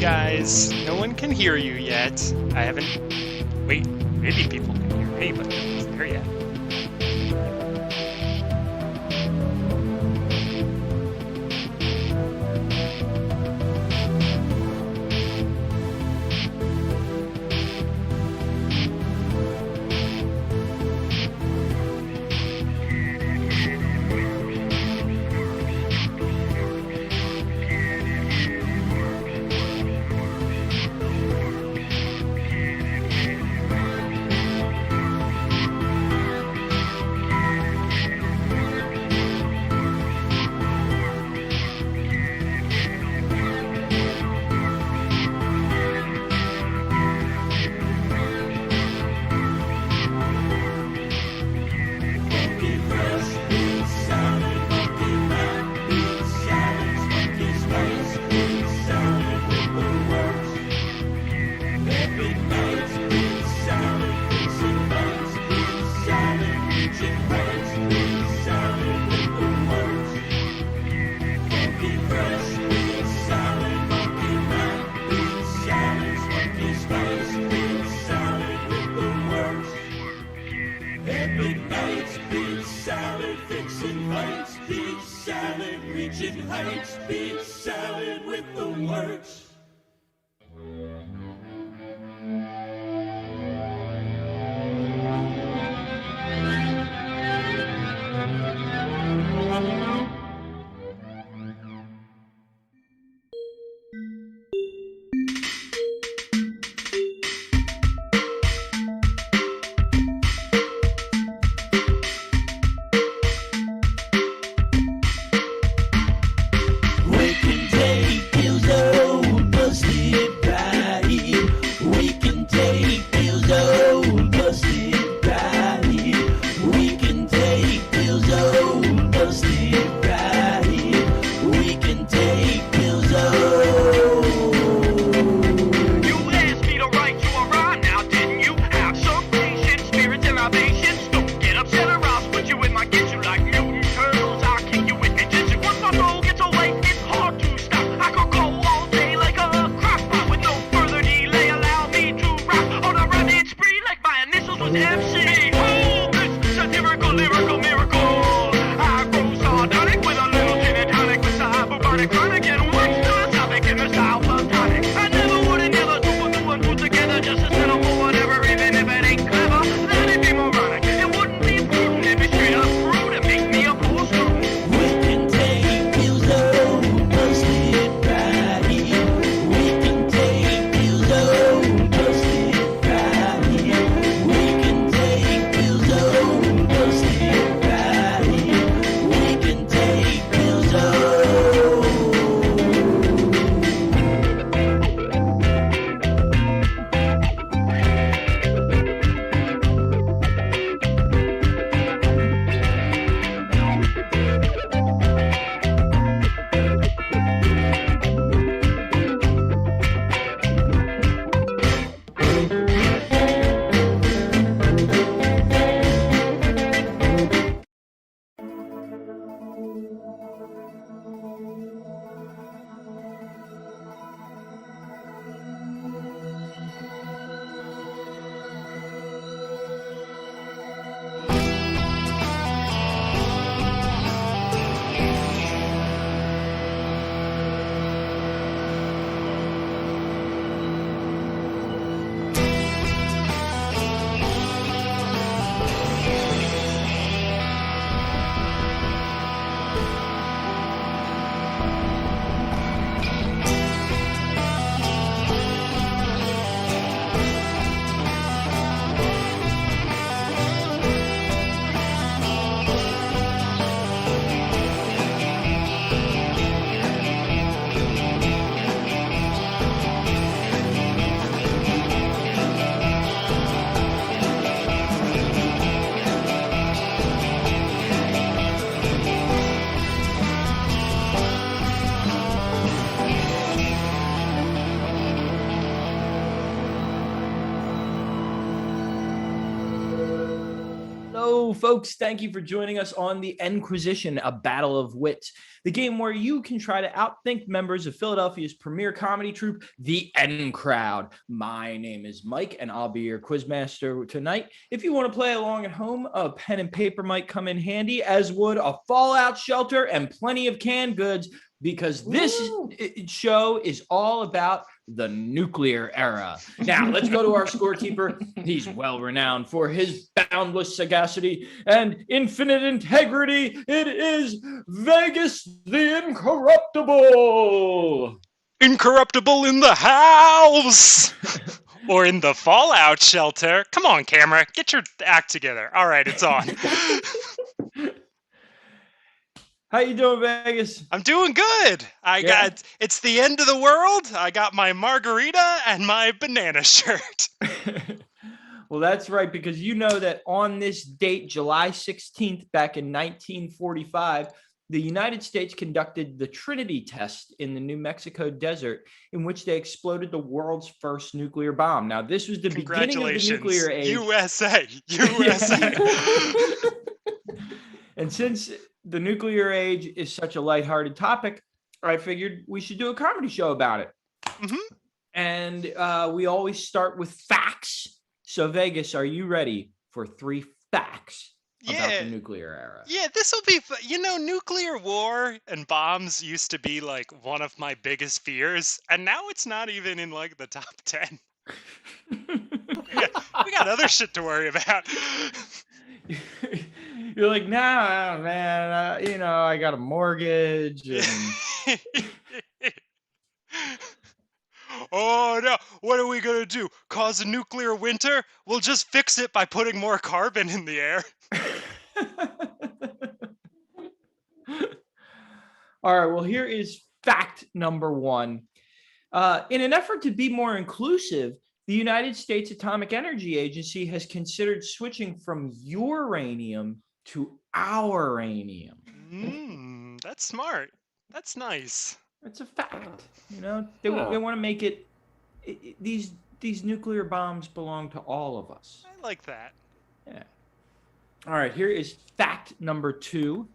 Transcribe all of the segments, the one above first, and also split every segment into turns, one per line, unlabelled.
guys. No one can hear you yet. I haven't... Wait, maybe people can hear me, but no one's there yet.
folks. Thank you for joining us on the Enquisition, a battle of wits, the game where you can try to outthink members of Philadelphia's premier comedy troupe, the N Crowd. My name is Mike, and I'll be your quizmaster tonight. If you want to play along at home, a pen and paper might come in handy, as would a fallout shelter and plenty of canned goods, because this show is all about the nuclear era. Now, let's go to our scorekeeper. He's well renowned for his boundless sagacity and infinite integrity. It is Vegas the Incorruptible.
Incorruptible in the house! Or in the fallout shelter. Come on, camera. Get your act together. All right, it's on.
How you doing, Vegas?
I'm doing good. It's the end of the world. I got my margarita and my banana shirt.
Well, that's right, because you know that on this date, July 16th, back in 1945, the United States conducted the Trinity test in the New Mexico desert, in which they exploded the world's first nuclear bomb. Now, this was the beginning of the nuclear age.
USA.
And since the nuclear age is such a lighthearted topic, I figured we should do a comedy show about it.
Mm-hmm.
And we always start with facts. So, Vegas, are you ready for 3 facts about the nuclear era?
Yeah, this will be, nuclear war and bombs used to be like one of my biggest fears. And now it's not even in like the top 10. we got other shit to worry about.
You're like, nah, man, I got a mortgage. And...
Oh, no. What are we going to do? Cause a nuclear winter? We'll just fix it by putting more carbon in the air.
All right, well, here is fact number 1. In an effort to be more inclusive, the United States Atomic Energy Agency has considered switching from uranium to ouranium.
That's smart. That's nice.
That's a fact. They want to make it these nuclear bombs belong to all of us.
I like that.
Yeah. All right, here is fact number 2.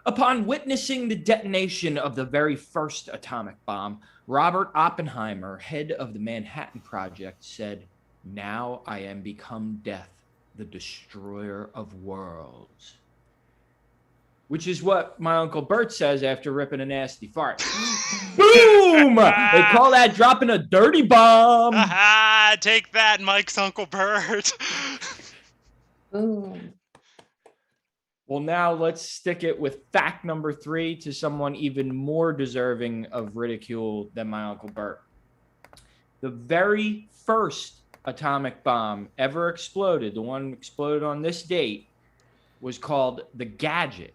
Upon witnessing the detonation of the very first atomic bomb, Robert Oppenheimer, head of the Manhattan Project, said, "Now I am become death, the destroyer of worlds." Which is what my Uncle Bert says after ripping a nasty fart. Boom! They call that dropping a dirty bomb.
Take that, Mike's Uncle Bert.
Boom.
Well, now let's stick it with fact number 3 to someone even more deserving of ridicule than my Uncle Bert. The very first atomic bomb ever exploded, the one exploded on this date, was called the Gadget.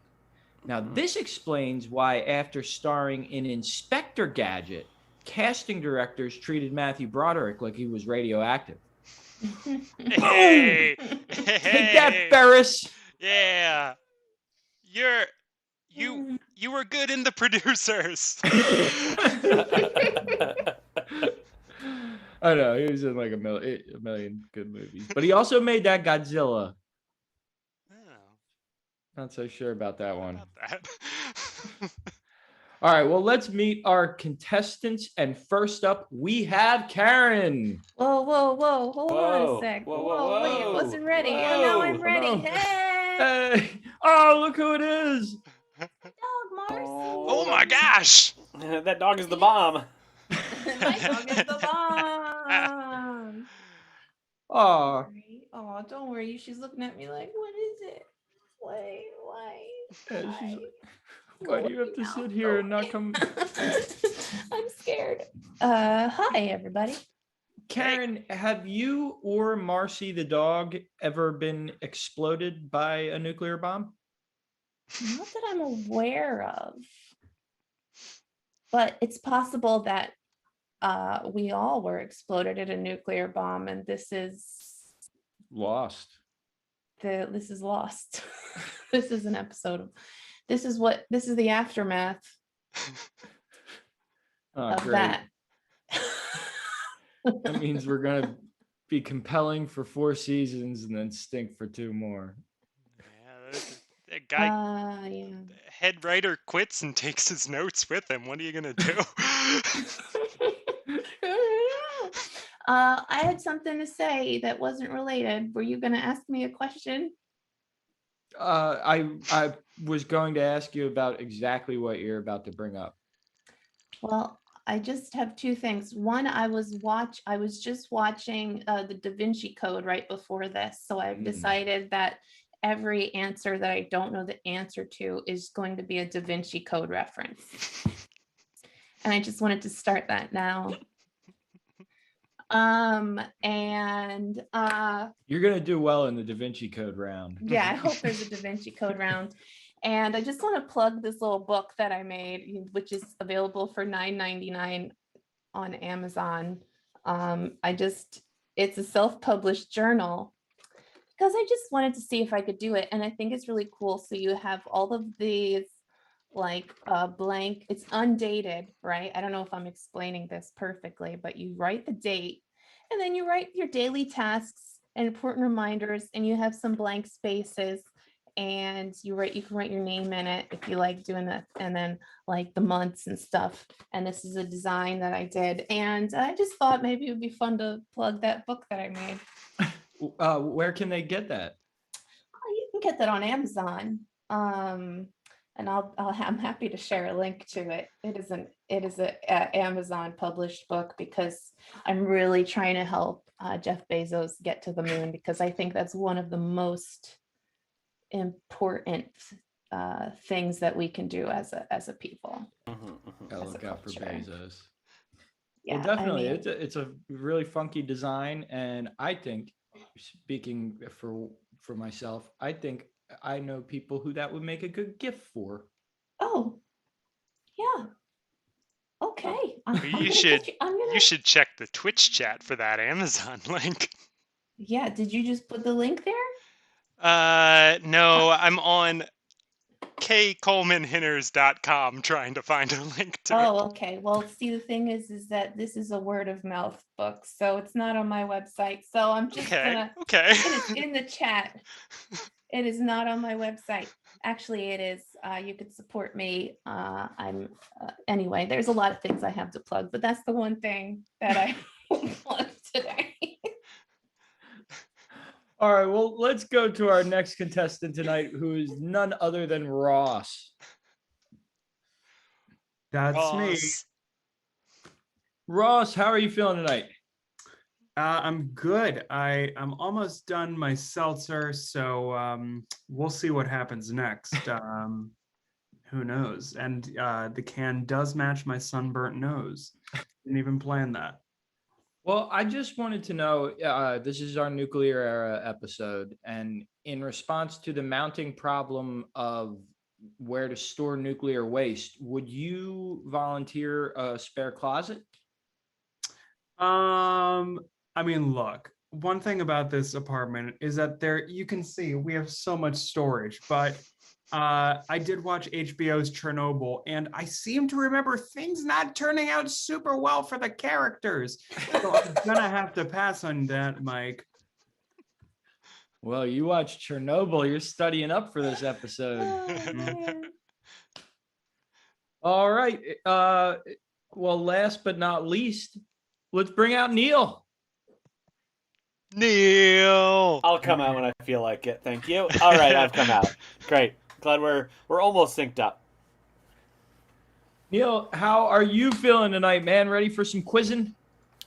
Now, this explains why, after starring in Inspector Gadget, casting directors treated Matthew Broderick like he was radioactive.
Hey!
Take that, Ferris!
Yeah. You were good in The Producers.
I know, he was in like a million good movies. But he also made that Godzilla. Not so sure about that one. All right, well, let's meet our contestants. And first up, we have Karen.
Whoa. Hold on a sec. Whoa. Wait, I wasn't ready. Oh, now I'm ready. Hey.
Oh, look who it is.
Dog, Mars.
Oh, my gosh.
That dog is the bomb.
My dog is the bomb.
Oh,
don't worry. She's looking at me like, what is it? Why?
Why do you have to sit here and not come?
I'm scared. Hi, everybody.
Karen, have you or Marcy the dog ever been exploded by a nuclear bomb?
Not that I'm aware of. But it's possible that we all were exploded at a nuclear bomb, and this is
Lost.
This is lost. This is an episode of. This is the aftermath of
great.
that.
That means we're gonna be compelling for 4 seasons and then stink for 2 more.
The guy
Yeah.
head writer quits and takes his notes with him. What are you gonna do?
I had something to say that wasn't related. Were you going to ask me a question?
I was going to ask you about exactly what you're about to bring up.
Well, I just have two things. One, I was just watching the Da Vinci Code right before this, so I've decided that every answer that I don't know the answer to is going to be a Da Vinci Code reference. And I just wanted to start that now. And
You're gonna do well in the Da Vinci Code round.
yeah, I hope there's a Da Vinci Code round. And I just want to plug this little book that I made, which is available for $9.99 on Amazon. It's a self-published journal because I just wanted to see if I could do it. And I think it's really cool. So you have all of these like blank, it's undated, right? I don't know if I'm explaining this perfectly, but you write the date and then you write your daily tasks and important reminders, and you have some blank spaces, and you can write your name in it if you like doing that, and then like the months and stuff. And this is a design that I did, and I just thought maybe it would be fun to plug that book that I made.
Where can they get that?
You can get that on Amazon. And I'm happy to share a link to it. It is a Amazon published book because I'm really trying to help Jeff Bezos get to the moon, because I think that's one of the most important things that we can do as a people.
Gotta
As a
look out for
culture.
Bezos.
Yeah,
Well, definitely,
I mean,
it's a really funky design, and I think, speaking for myself, I think I know people who that would make a good gift for.
oh, yeah. Okay.
You should check the Twitch chat for that Amazon link.
Yeah, did you just put the link there?
No, I'm on kcolemanhinners.com trying to find a link to it.
Oh, okay. Well, see, the thing is that this is a word of mouth book, so it's not on my website. So I'm just gonna.
Okay.
It is in the chat. It is not on my website. Actually, it is. You could support me. Anyway. There's a lot of things I have to plug, but that's the one thing that I plugged today.
All right, well, let's go to our next contestant tonight, who is none other than Ross.
That's me.
Ross.
Ross, how are you feeling tonight?
I'm good. I'm almost done my seltzer, so we'll see what happens next. Who knows? And the can does match my sunburnt nose. Didn't even plan that.
Well, I just wanted to know, this is our nuclear era episode, and in response to the mounting problem of where to store nuclear waste, would you volunteer a spare closet?
I mean, look, one thing about this apartment is that you can see we have so much storage, but I did watch HBO's Chernobyl, and I seem to remember things not turning out super well for the characters. So I'm gonna have to pass on that, Mike.
Well, you watched Chernobyl. You're studying up for this episode.
Oh, man.
All right. Well, last but not least, let's bring out Neil.
Neil.
I'll come out when I feel like it. Thank you. All right, I've come out. Great. Glad we're almost synced up.
Neil, how are you feeling tonight, man? Ready for some quizzing?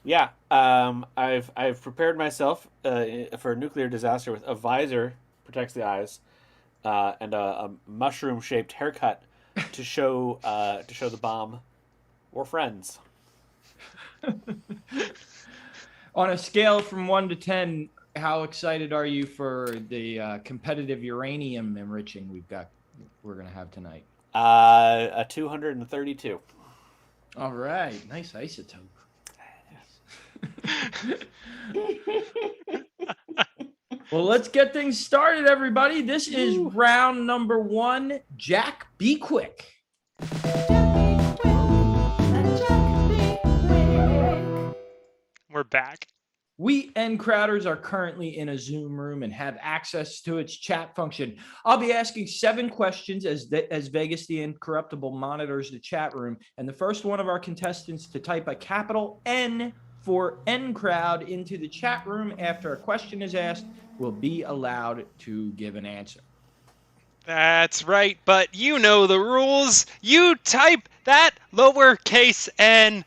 Yeah. I've prepared myself for a nuclear disaster with a visor, protects the eyes, and a mushroom-shaped haircut to show the bomb we're friends.
On a scale from 1 to 10, how excited are you for the competitive uranium enriching we're going to have tonight?
A 232.
All right. Nice isotope. Well, let's get things started, everybody. This is round number 1. Jack, be quick.
We're back.
We N Crowders are currently in a Zoom room and have access to its chat function. I'll be asking 7 questions as Vegas the Incorruptible monitors the chat room. And the first one of our contestants to type a capital N for N Crowd into the chat room after a question is asked will be allowed to give an answer.
That's right, but you know the rules. You type that lowercase n,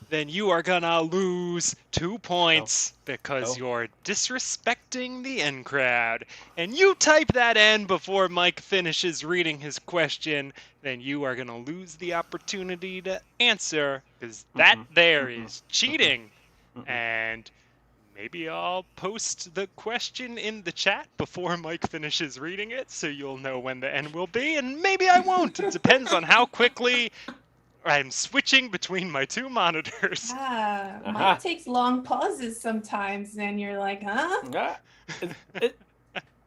then you are gonna lose 2 points because you're disrespecting the N crowd. And you type that N before Mike finishes reading his question, then you are gonna lose the opportunity to answer, because that there is cheating. And maybe I'll post the question in the chat before Mike finishes reading it, so you'll know when the N will be, and maybe I won't. It depends on how quickly I'm switching between my 2 monitors.
Mike takes long pauses sometimes, and you're like, huh?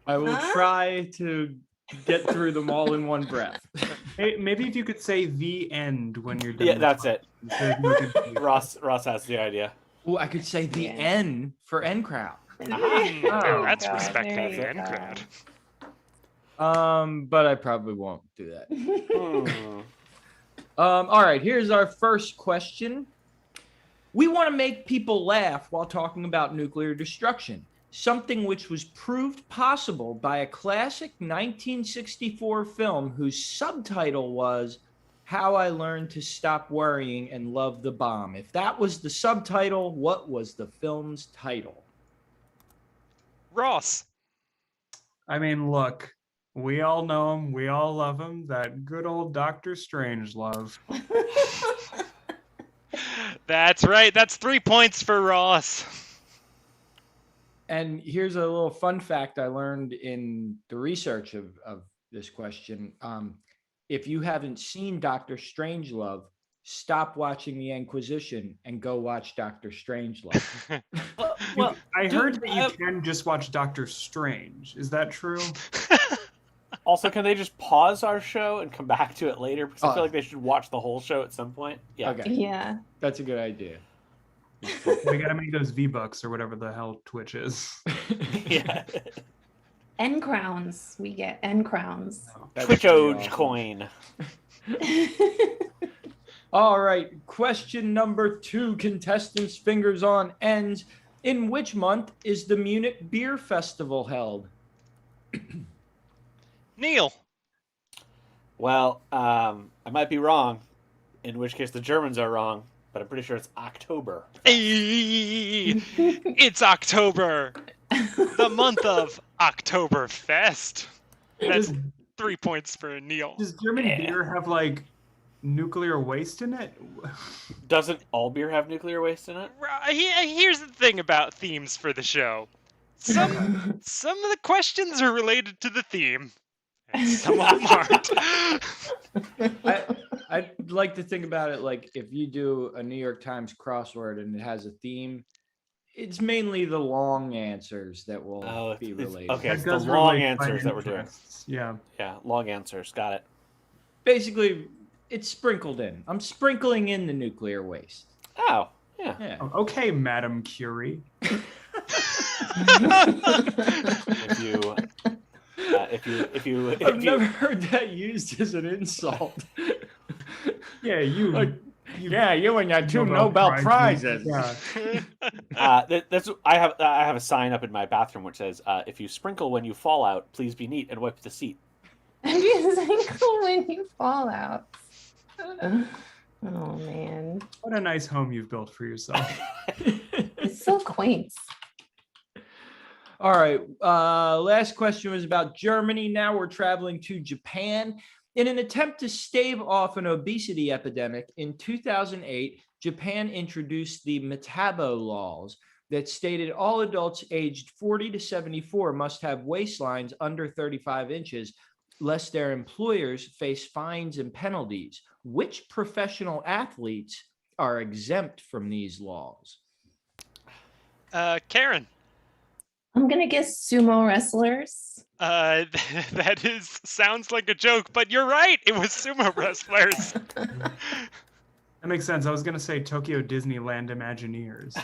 I will try to get through them all in one breath.
Hey, maybe if you could say the end when you're done.
Yeah, that's it.
No confusion.
Ross has the idea.
Oh, I could say the N for N Crowd.
That's
God,
respecting
there
the
you
N
go.
crowd.
But I probably won't do that. All right, here's our first question. We want to make people laugh while talking about nuclear destruction, something which was proved possible by a classic 1964 film whose subtitle was How I Learned to Stop Worrying and Love the Bomb. If that was the subtitle, what was the film's title?
Ross.
I mean, look, we all know him. We all love him. That good old Dr. Strangelove.
That's right. That's 3 points for Ross.
And here's a little fun fact I learned in the research of this question. If you haven't seen Dr. Strangelove, stop watching The Inquisition and go watch Dr. Strangelove.
Well, I heard that you can just watch Doctor Strange. Is that true?
Also, can they just pause our show and come back to it later? Because I feel like they should watch the whole show at some point. Yeah.
Okay.
Yeah.
That's a good idea.
We gotta make those V-Bucks or whatever the hell Twitch is.
Yeah.
N crowns. We get N crowns.
Twitch Ode coin.
All right. Question number 2. Contestants' fingers on ends. In which month is the Munich Beer Festival held?
Neil.
Well, I might be wrong, in which case the Germans are wrong, but I'm pretty sure it's October.
It's October. The month of Oktoberfest. That's 3 points for Neil.
Does German beer have like nuclear waste in it?
Doesn't all beer have nuclear waste in it?
Here's the thing about themes for the show. Some of the questions are related to the theme, and some of them aren't.
I'd like to think about it like if you do a New York Times crossword and it has a theme, it's mainly the long answers that will be related.
Okay, it's
That
the
does
long
relate by
answers that we're doing.
interests. Yeah.
Yeah, long answers. Got it.
Basically, it's sprinkled in. I'm sprinkling in the nuclear waste.
Oh, yeah.
Yeah.
Okay, Madam Curie.
If you
I've never heard that used as an insult.
Yeah, you.
Like, yeah, you and your 2
Nobel
Nobel Prizes.
Yeah.
that's I have a sign up in my bathroom which says, "If you sprinkle when you fall out, please be neat and wipe the seat."
And you sprinkle when you fall out. Oh man,
What a nice home you've built for yourself.
it's so quaint.
All right. Last question was about Germany. Now we're traveling to Japan. In an attempt to stave off an obesity epidemic, in 2008, Japan introduced the Metabo laws that stated all adults aged 40 to 74 must have waistlines under 35 inches, lest their employers face fines and penalties. Which professional athletes are exempt from these laws?
Karen.
I'm gonna guess sumo wrestlers.
That sounds like a joke, but you're right. It was sumo wrestlers.
That makes sense. I was gonna say Tokyo Disneyland Imagineers.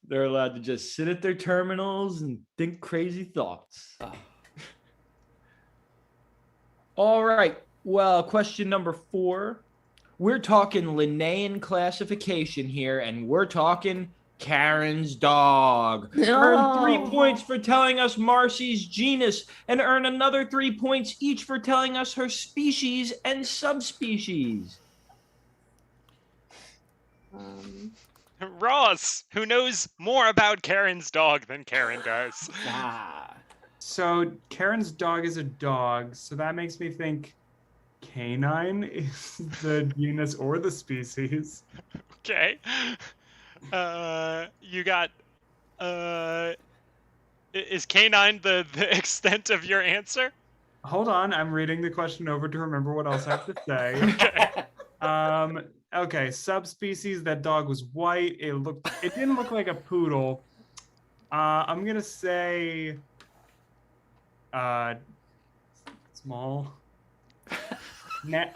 They're allowed to just sit at their terminals and think crazy thoughts. All right. Well, question number 4. We're talking Linnaean classification here, and we're talking Karen's dog. Earn 3
No.
points for telling us Marcy's genus, and earn another 3 points each for telling us her species and subspecies.
Ross, who knows more about Karen's dog than Karen does.
Ah.
So Karen's dog is a dog, so that makes me think canine is the genus or the species.
Okay. You got. Is canine the extent of your answer?
Hold on, I'm reading the question over to remember what else I have to say.
Okay.
Okay, subspecies. That dog was white. It didn't look like a poodle. I'm gonna say, small.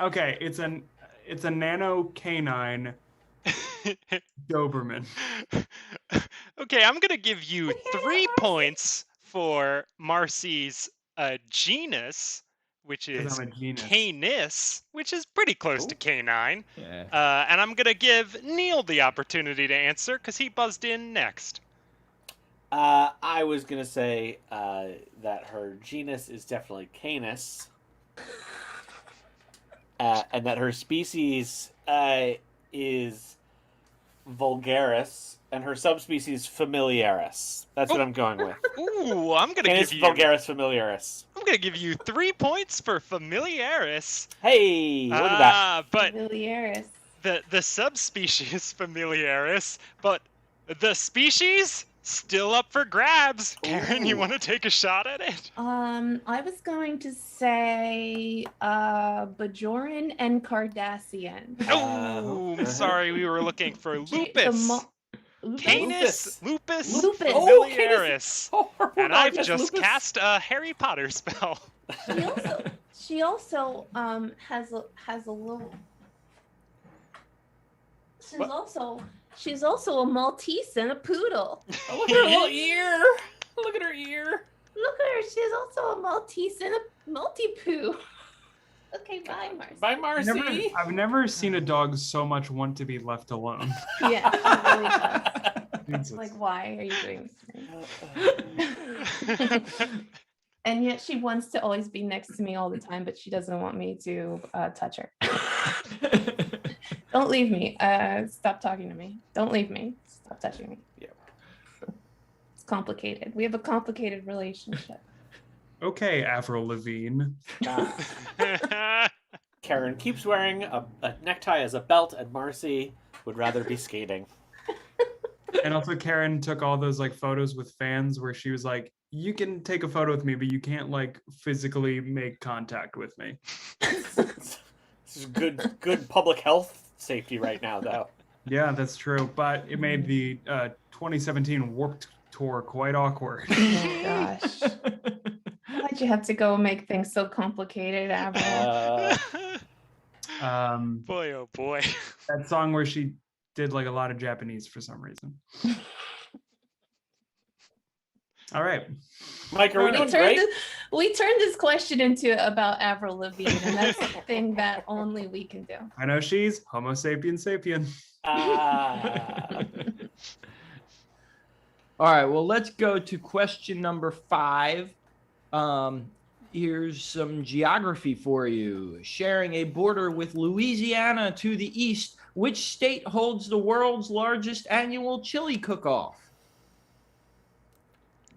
Okay, it's a nano canine Doberman.
Okay, I'm gonna give you 3 points for Marcy's genus, which
'Cause
is
I'm a genus.
canis, which is pretty close to
Ooh.
canine.
Yeah.
And I'm gonna give Neil the opportunity to answer because he buzzed in next.
I was gonna say that her genus is definitely Canis, and that her species is Vulgaris, and her subspecies Familiaris. That's what I'm going with.
Ooh, I'm gonna
Canis
give you.
Vulgaris Familiaris.
I'm gonna give you 3 points for familiaris.
Hey, look at that.
But
Familiaris.
the subspecies familiaris, but the species still up for grabs. Karen, you
Ooh.
want to take a shot at it?
I was going to say Bajoran and Cardassian.
Oh, I'm sorry, we were looking for lupus. Canis lupus
Lupus.
familiaris.
Oh,
And I've
Canis
just
lupus.
cast a Harry Potter spell.
She also has a little. She's also a Maltese and a poodle.
Oh, look at her little ear. Look at her ear.
Look at her. She's also a Maltese and a multi-poo. Okay, bye, Marcy.
Bye, Marcy.
I've never seen a dog so much want to be left alone.
Yeah, she really does.
Jesus.
Like, why are you doing this to me? And yet she wants to always be next to me all the time, but she doesn't want me to touch her. Don't leave me. Stop talking to me. Don't leave me. Stop touching me.
Yeah.
It's complicated. We have a complicated relationship.
Okay, Avril Lavigne.
Karen keeps wearing a necktie as a belt, and Marcy would rather be skating.
And also Karen took all those like photos with fans where she was like, you can take a photo with me, but you can't like physically make contact with me.
This is good public health safety right now, though.
Yeah, that's true. But it made the 2017 Warped Tour quite awkward.
Oh gosh. Why'd you have to go make things so complicated, Avril?
Boy, oh boy.
That song where she did like a lot of Japanese for some reason. All right.
Mike, are we doing great?
We turned this question into about Avril Lavigne, and that's the thing that only we can do.
I know she's Homo sapien sapien.
All right, well, let's go to question number 5. Here's some geography for you. Sharing a border with Louisiana to the east, which state holds the world's largest annual chili cook-off?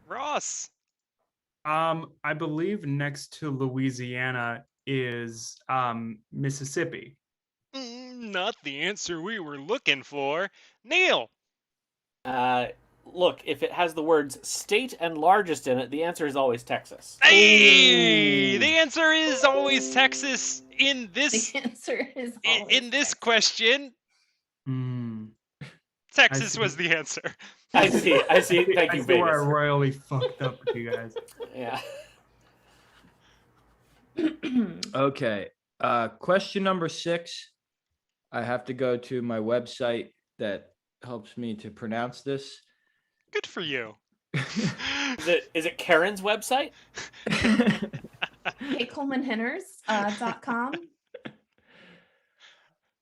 Ross.
I believe next to Louisiana is Mississippi.
Not the answer we were looking for. Neil.
Look, if it has the words state and largest in it, the answer is always Texas.
Hey,
Ooh.
the answer is always Texas in this
The answer is
in this question. Texas
see.
was the answer.
I see. Thank
I
you,
see where I
Vegas.
royally fucked up with you guys.
Yeah.
Okay. Question number 6. I have to go to my website that helps me to pronounce this.
Good for you.
Is it Karen's website?
KColemanHenners.com.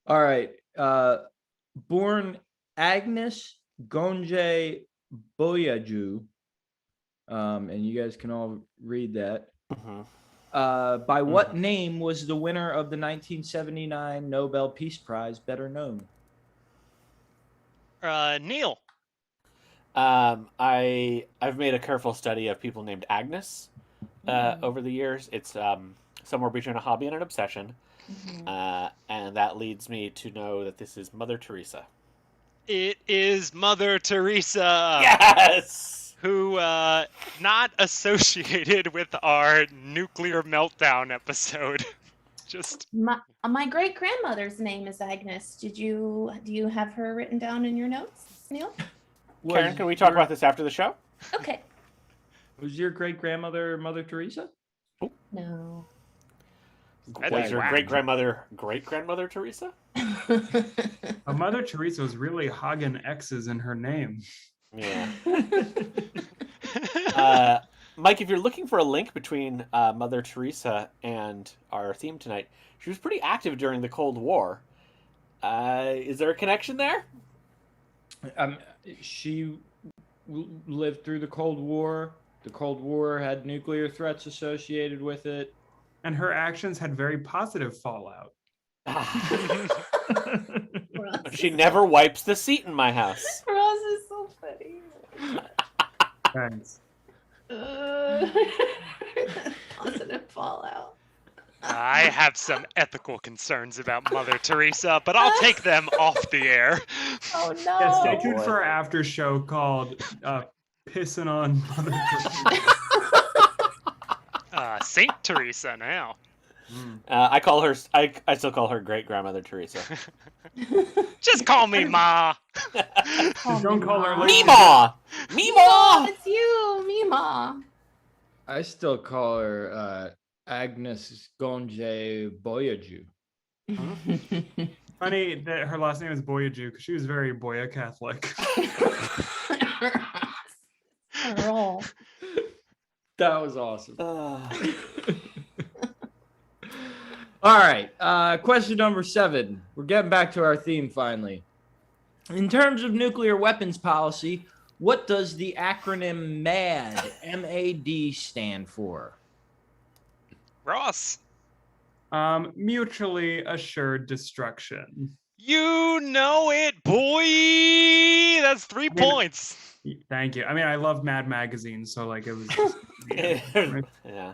All right. Born Agnes Gonje Boyaju. And you guys can all read that. By what name was the winner of the 1979 Nobel Peace Prize better known?
Neil.
I've made a careful study of people named Agnes over the years. It's somewhere between a hobby and an obsession. And that leads me to know that this is Mother Teresa.
It is Mother Teresa.
Yes!
Who, not associated with our nuclear meltdown episode. Just
my great grandmother's name is Agnes. Do you have her written down in your notes, Neil?
Karen, can we talk about this after the show?
Okay.
Was your great grandmother Mother Teresa?
No.
Was your great grandmother Teresa?
Mother Teresa was really hogging X's in her name.
Yeah. Mike, if you're looking for a link between Mother Teresa and our theme tonight, she was pretty active during the Cold War. Is there a connection there?
She lived through the Cold War. The Cold War had nuclear threats associated with it.
And her actions had very positive fallout.
She never wipes the seat in my house.
Ross is so funny.
Thanks.
Positive fallout.
I have some ethical concerns about Mother Teresa, but I'll take them off the air.
Oh no.
Yeah, stay tuned for our after show called Pissing on Mother Teresa.
Saint Teresa now.
I still call her great grandmother Teresa.
Just call me Ma.
Don't call her
Meemaw! Meemaw!
It's you, Mima.
I still call her Agnes Gonje Boyaju.
Funny that her last name is Boyaju because she was very Boya Catholic.
Roll.
That was awesome. All right. Question number 7. We're getting back to our theme finally. In terms of nuclear weapons policy, what does the acronym MAD, M-A-D, stand for?
Ross.
Mutually assured destruction.
You know it, boy. That's 3 points.
Thank you. I mean, I love Mad Magazine, so like it was. Just,
Yeah.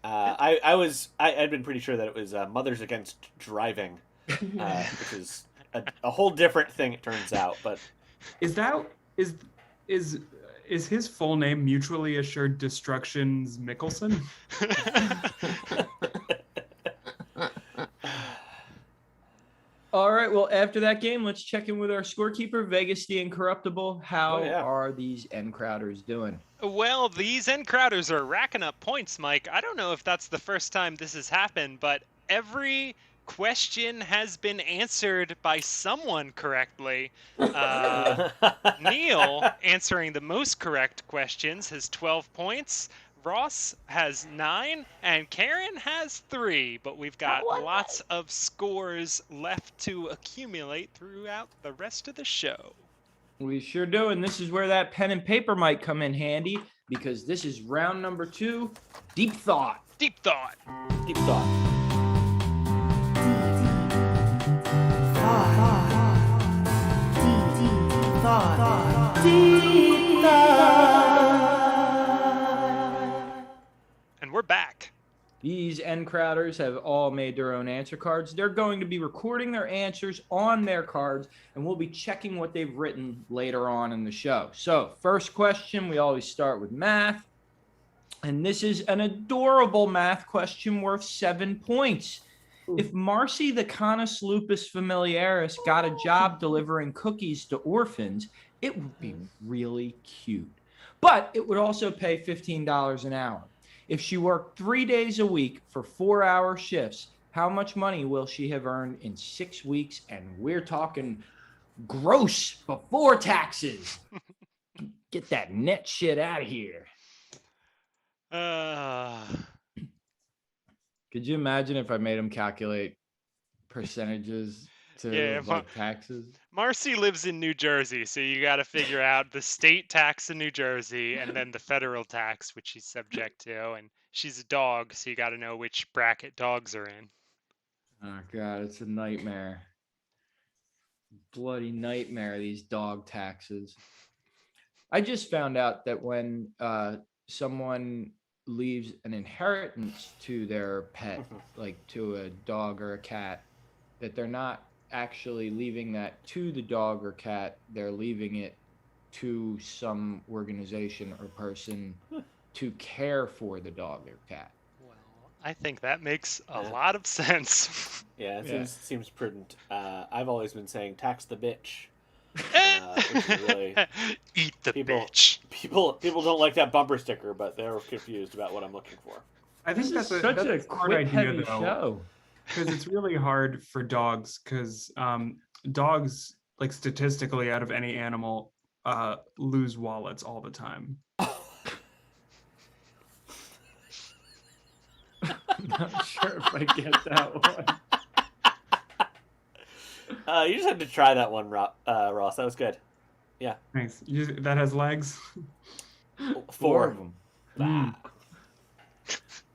I'd been pretty sure that it was Mothers Against Driving, which is a whole different thing. It turns out, but
is his full name Mutually Assured Destructions Mickelson?
All right. Well, after that game, let's check in with our scorekeeper, Vegas the Incorruptible. How are these N Crowders doing?
Well, these N Crowders are racking up points, Mike. I don't know if that's the first time this has happened, but every question has been answered by someone correctly. Neil, answering the most correct questions, has 12 points. Ross has 9, and Karen has 3, but we've got lots of scores left to accumulate throughout the rest of the show.
We sure do, and this is where that pen and paper might come in handy, because this is round number 2, Deep Thought.
Deep Thought.
Deep Thought.
Deep thought.
And we're back.
These N Crowders have all made their own answer cards. They're going to be recording their answers on their cards, and we'll be checking what they've written later on in the show. So, first question, we always start with math. And this is an adorable math question worth 7 points. If Marcy the Canis Lupus Familiaris got a job delivering cookies to orphans, it would be really cute. But it would also pay $15 an hour. If she worked 3 days a week for 4-hour shifts, how much money will she have earned in 6 weeks? And we're talking gross before taxes. Get that net shit out of here. Could you imagine if I made him calculate percentages to
Yeah,
like taxes?
Marcy lives in New Jersey, so you got to figure out the state tax in New Jersey and then the federal tax, which she's subject to. And she's a dog, so you got to know which bracket dogs are in.
Oh God, it's a nightmare. Bloody nightmare, these dog taxes. I just found out that when someone leaves an inheritance to their pet, like to a dog or a cat, that they're not actually leaving that to the dog or cat, they're leaving it to some organization or person to care for the dog or cat.
Well, I think that makes a lot of sense.
Yeah, it seems prudent. I've always been saying tax the bitch. Which is really,
Eat the bitch.
People don't like that bumper sticker, but they're confused about what I'm looking for.
I think that's
such
that's
a
smart
quick
idea,
heavy
though,
show.
because it's really hard for dogs. Because dogs, like statistically, out of any animal, lose wallets all the time.
I'm not sure if I get that one.
You just had to try that one, Ross. That was good. Yeah.
Thanks. That has legs.
Four
of them.
Mm.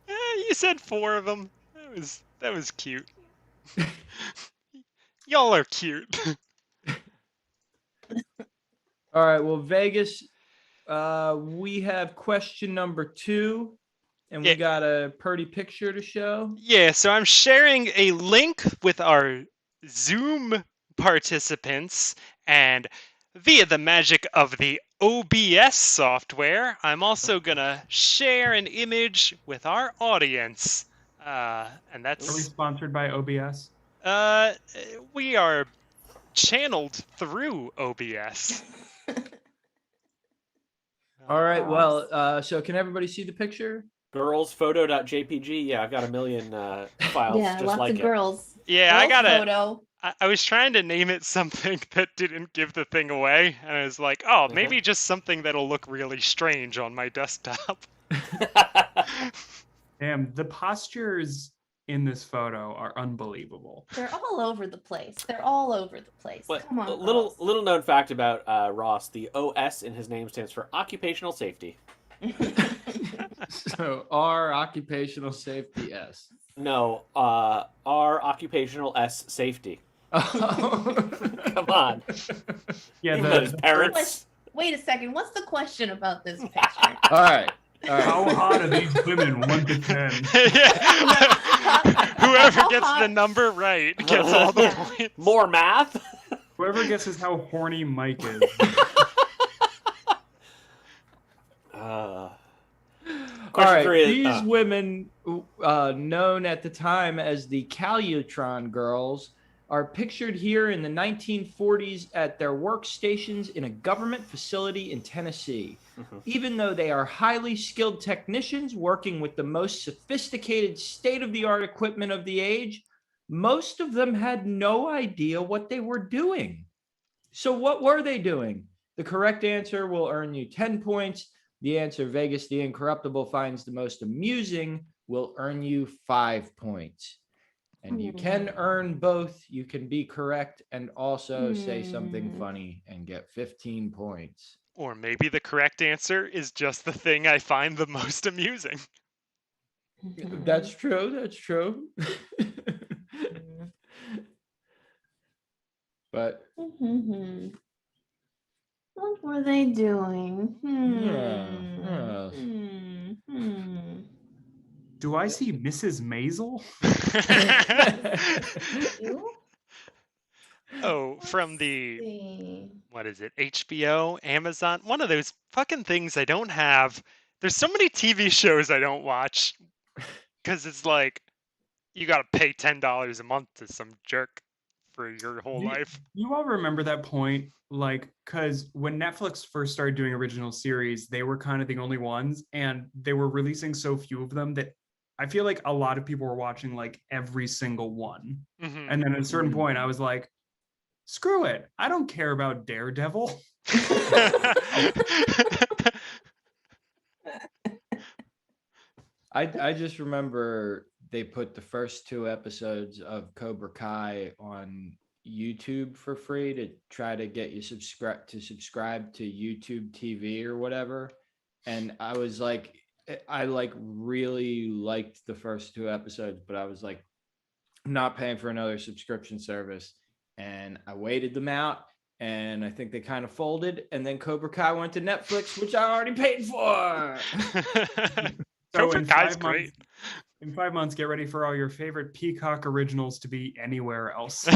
You said 4 of them. That was cute. Y'all are cute.
All right. Well, Vegas, we have question number 2, and we got a pretty picture to show.
Yeah, so I'm sharing a link with our Zoom participants, and via the magic of the OBS software, I'm also gonna share an image with our audience. And that's...
Are we sponsored by OBS?
We are channeled through OBS.
All right. Well, so can everybody see the picture?
Girlsphoto.jpg. Yeah, I've got a million files
Yeah,
just
lots
like
of
it.
girls.
Yeah, I got
photo.
I was trying to name it something that didn't give the thing away, and I was like, oh, maybe just something that'll look really strange on my desktop.
Damn, the postures in this photo are unbelievable.
They're all over the place. They're all over the place.
But
Come on,
little known fact about Ross: the OS in his name stands for occupational safety.
So R occupational safety S.
No, R occupational S safety. Come on.
Yeah,
his parents.
Wait a second. What's the question about this picture?
All right.
How hot are these women? 1 to 10.
Whoever gets the number right gets all the points.
More math.
Whoever guesses how horny Mike is.
All right, these women, known at the time as the Calutron girls, are pictured here in the 1940s at their workstations in a government facility in Tennessee. Even though they are highly skilled technicians working with the most sophisticated state-of-the-art equipment of the age, most of them had no idea what they were doing. So what were they doing? The correct answer will earn you 10 points. The answer Vegas the Incorruptible finds the most amusing will earn you 5 points. And you can earn both. You can be correct and also say something funny and get 15 points.
Or maybe the correct answer is just the thing I find the most amusing.
That's true. That's true. But
what were they doing?
Do I see Mrs. Maisel?
Oh, from what is it? HBO, Amazon, one of those fucking things I don't have. There's so many TV shows I don't watch because it's like you got to pay $10 a month to some jerk for your whole life.
You all remember that point? Like, because when Netflix first started doing original series, they were kind of the only ones, and they were releasing so few of them that I feel like a lot of people were watching like every single one. And then at a certain point, I was like, Screw it. I don't care about Daredevil.
I just remember they put the first 2 episodes of Cobra Kai on YouTube for free to try to get you subscribe to YouTube TV or whatever. And I was like, I like really liked the first 2 episodes, but I was like, I'm not paying for another subscription service. And I waited them out, and I think they kind of folded. And then Cobra Kai went to Netflix, which I already paid for.
So
Cobra
in
Kai's
5
great.
months, in 5 months, get ready for all your favorite Peacock originals to be anywhere else.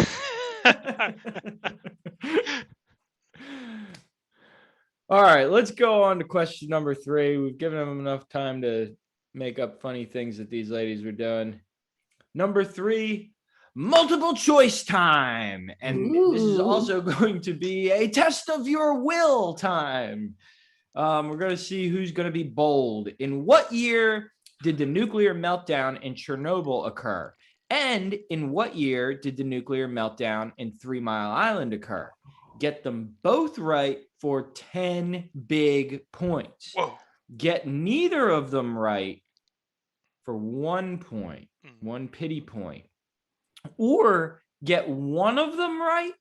All right, let's go on to question number 3. We've given them enough time to make up funny things that these ladies were doing. Number 3, multiple choice time. And this is
Ooh.
also going to be a test of your will time. We're going to see who's going to be bold. In what year did the nuclear meltdown in Chernobyl occur? And in what year did the nuclear meltdown in 3 Mile Island occur? Get them both right for 10 big points.
Whoa.
Get neither of them right for 1 point, 1 pity point. Or get one of them right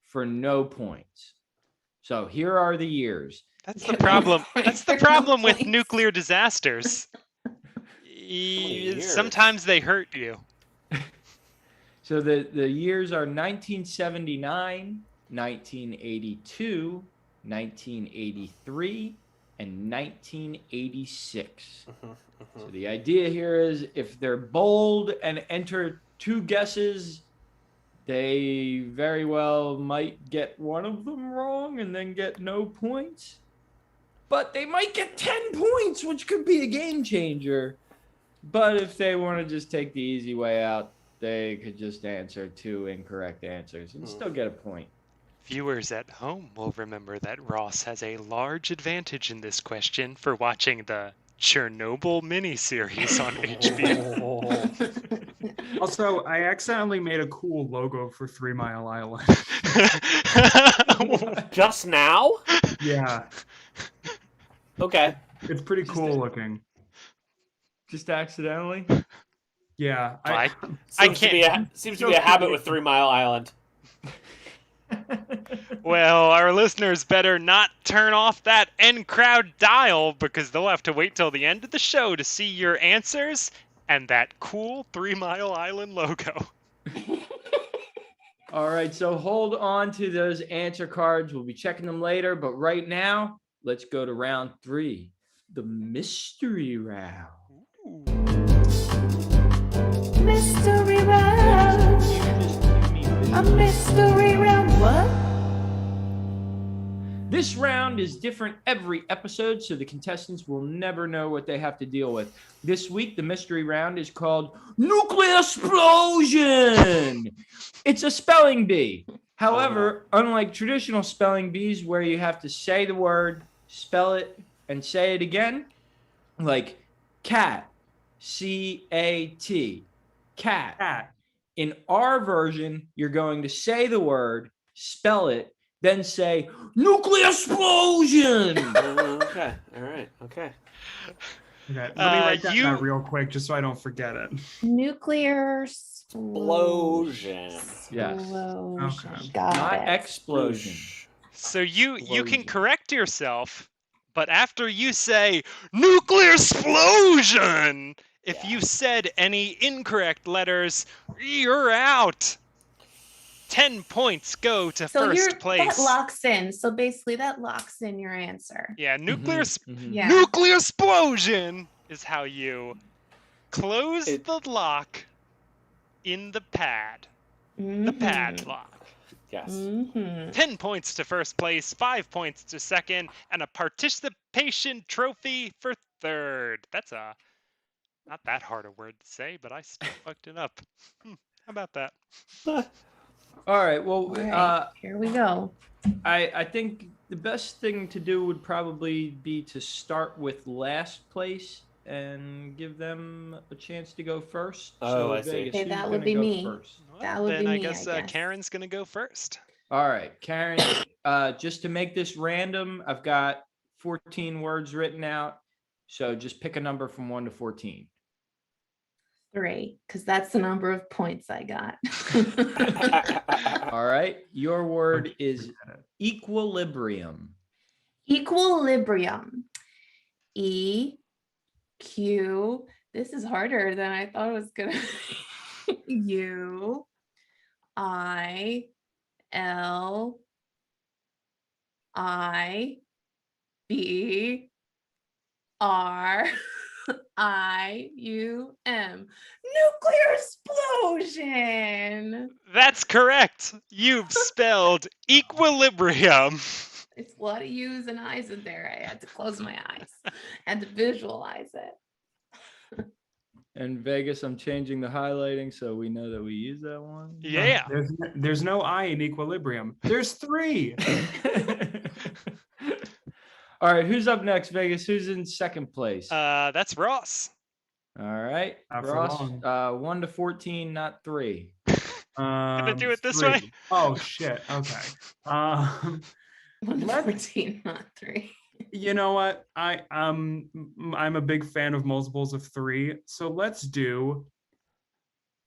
for no points. So here are the years.
That's the problem. That's the problem with
Points.
nuclear disasters.
years?
Sometimes they hurt you.
So the years are 1979, 1982, 1983, and 1986. So the idea here is if they're bold and enter 2 guesses, they very well might get one of them wrong and then get no points. But they might get 10 points, which could be a game changer. But if they want to just take the easy way out, they could just answer 2 incorrect answers and still get a point.
Viewers at home will remember that Ross has a large advantage in this question for watching the Chernobyl miniseries on HBO.
Also, I accidentally made a cool logo for 3 Mile Island.
Just now?
Yeah,
Okay.
it's pretty cool looking.
Just accidentally?
Yeah,
I
Seems to be a habit with 3 Mile Island.
Well, our listeners better not turn off that end crowd dial because they'll have to wait till the end of the show to see your answers and that cool 3 Mile Island logo.
All right, so hold on to those answer cards. We'll be checking them later, but right now, let's go to round 3, the mystery round.
Mystery round. A mystery round. What?
This round is different every episode, so the contestants will never know what they have to deal with. This week, the mystery round is called Nuclear Explosion. It's a spelling bee. However, unlike traditional spelling bees where you have to say the word, spell it, and say it again, like cat, C-A-T, cat. In our version, you're going to say the word, spell it, then say nuclear explosion.
Okay. All right. Okay.
Okay, let me write that
you-
down real quick just so I don't forget it.
Nuclear
Explosion.
Yes.
Explosion.
Okay.
Got
Not
it.
explosion.
So you can
Explosion.
correct yourself, but after you say nuclear explosion, if you said any incorrect letters, you're out. 10 points go to
So
first place.
that locks in. So basically, that locks in your answer.
Yeah, nuclear
Yeah.
nuclear explosion is how you close the lock in the pad. The padlock.
Yes.
10 points to first place, 5 points to second, and a participation trophy for third. That's not that hard a word to say, but I still fucked it up. How about that?
All right, well,
All right, here we go.
I think the best thing to do would probably be to start with last place and give them a chance to go first.
Oh, I see.
Vegas,
Okay,
who's
that
gonna
would be
go
me.
first?
That would
then
be
I
me,
guess
I guess.
Karen's gonna go first.
All right, Karen, just to make this random, I've got 14 words written out. So just pick a number from 1 to 14.
3, because that's the number of points I got.
All right, your word is equilibrium.
Equilibrium. E Q. This is harder than I thought it was gonna. U I L I B R IUM. Nuclear explosion.
That's correct. You've spelled equilibrium.
It's a lot of U's and I's in there. I had to close my eyes. Had to visualize it.
And Vegas, I'm changing the highlighting so we know that we use that one.
Yeah.
There's no I in equilibrium. There's 3.
All right, who's up next, Vegas? Who's in second place?
That's Ross.
All right,
Not for
Ross,
long.
1 to 14, not 3.
Gonna do it this
3.
way?
Oh shit. Okay.
1 to 14, not 3.
You know what? I'm a big fan of multiples of 3. So let's do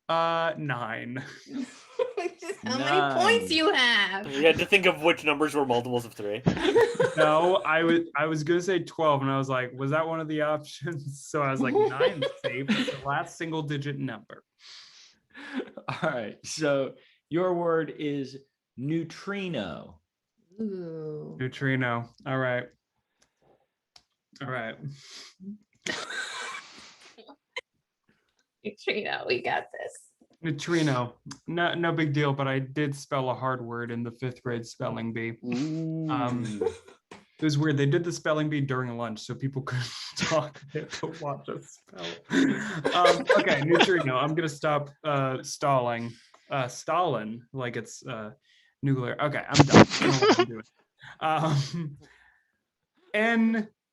9.
How many points you have?
You had to think of which numbers were multiples of 3.
No, I was gonna say 12, and I was like, was that one of the options? So I was like, 9 safe. It's the last single digit number.
All right, so your word is neutrino.
Ooh.
Neutrino. All right.
Neutrino, we got this.
Neutrino. No big deal, but I did spell a hard word in the 5th grade spelling bee. It was weird. They did the spelling bee during lunch, so people couldn't talk. They had to watch us spell. Okay, neutrino. I'm gonna stop stalling. Stalin, like it's nuclear. Okay, I'm done. I don't know what I'm doing.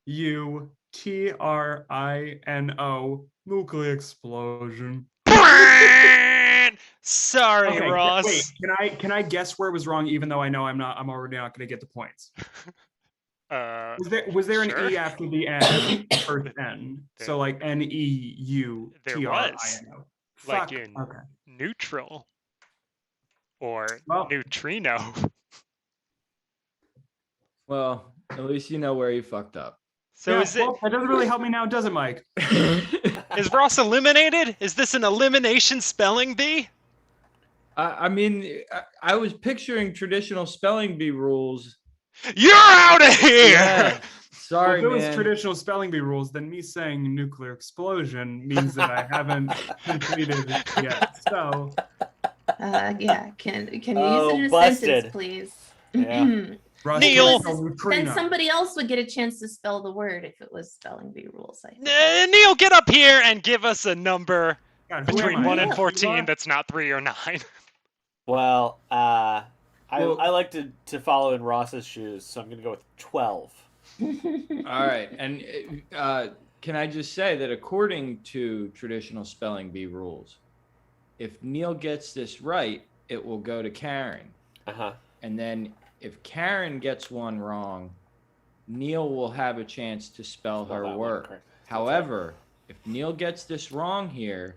Nutrino. Nuclear explosion.
Sorry,
Okay,
Ross.
wait. Can I guess where it was wrong? Even though I know I'm already not going to get the points. Was there
sure.
an E after the N? First N. So like NEUTRINO.
Like in
Okay.
neutral or
Well.
neutrino.
Well, at least you know where you fucked up.
So
Yeah,
is it?
well, that doesn't really help me now, does it, Mike?
Is Ross eliminated? Is this an elimination spelling bee?
I mean, I was picturing traditional spelling bee rules.
You're out of here!
Yeah. Sorry,
Well, if it
man.
was traditional spelling bee rules, then me saying nuclear explosion means that I haven't completed it yet. So
Yeah. Can you use
Oh,
it in a
busted.
sentence, please?
Yeah.
Neil.
Then somebody else would get a chance to spell the word if it was spelling bee rules. I think.
Neil, get up here and give us a number
God, who
between
am I?
1 and
Yeah.
14 that's not 3 or 9.
Well, I
Well-
like to follow in Ross's shoes, so I'm going to go with 12.
All right, and can I just say that according to traditional spelling bee rules, if Neil gets this right, it will go to Karen,
Uh-huh.
and then if Karen gets one wrong, Neil will have a chance to spell
Spell
her
that one
word.
correct.
However, if Neil gets this wrong here,